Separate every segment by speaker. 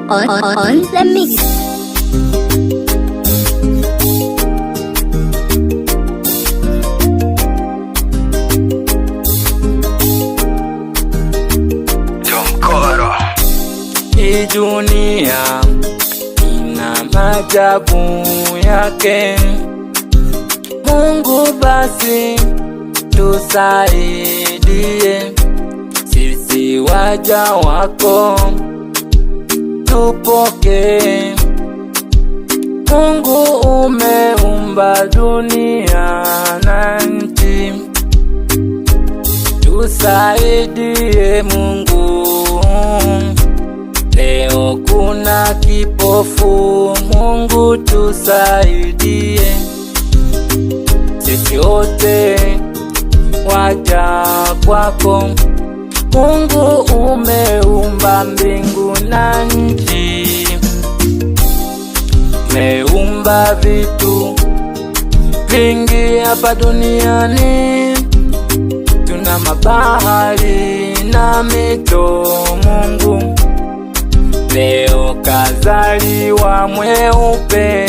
Speaker 1: on the mix.
Speaker 2: Hii dunia ina maajabu yake. Mungu basi tusaidie, sisi waja wako tupokee. Mungu umeumba dunia na nchi, tusaidie Mungu. Leo kuna kipofu, Mungu tusaidie. Sisi wote waja kwako, Mungu umeumba mbingu na nchi, umeumba vitu vingi hapa duniani. Tuna mabahari na mito, Mungu leo kazaliwa mweupe,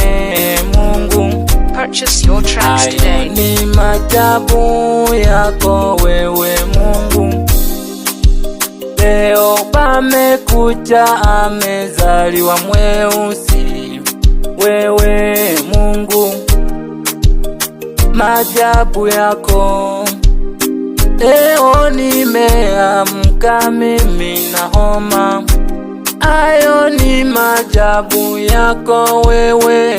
Speaker 2: Mungu.
Speaker 3: Purchase your tracks today.
Speaker 2: Ni maajabu yako wewe Mungu. Leo pamekucha, amezaliwa mweusi, wewe Mungu. Maajabu yako. Leo nimeamka mimi na homa, ayo ni maajabu yako wewe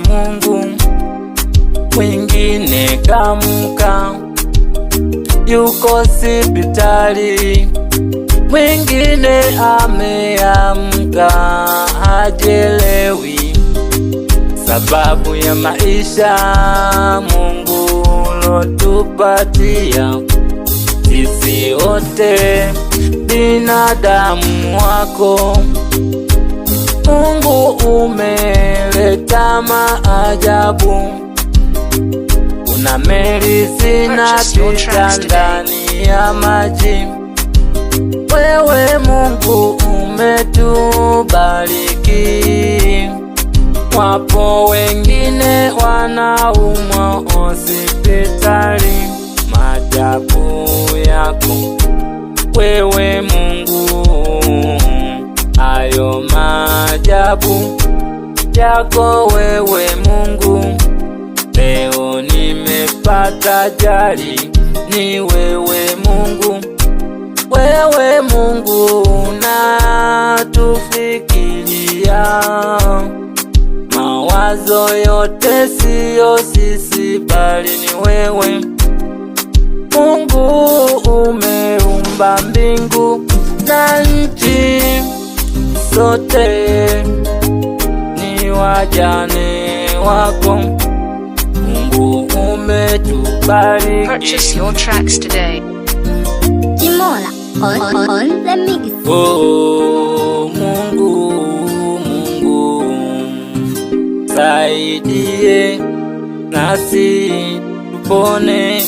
Speaker 2: Mungu. Mwingine kamuka yuko hospitali, mwingine ameamka hajelewi, sababu ya maisha Mungu lotupatia. Sisi wote binadamu wako, Mungu umeleta maajabu. Kuna meli zinapita ndani ya maji, wewe Mungu umetubariki. Wapo wengine wanaumwa hospitali, maajabu yako wewe Mungu. Ayo maajabu yako wewe Mungu. Leo nimepata jali, ni wewe Mungu. Wewe Mungu unatufikiria, mawazo yote siyo sisi bali ni wewe Mungu. Umeumba mbingu na nchi, sote ni wajane wako Mungu, umetubariki.
Speaker 3: Purchase your tracks today.
Speaker 1: Kimola on the mix.
Speaker 2: Oh Mungu, Mungu saidie nasi tupone.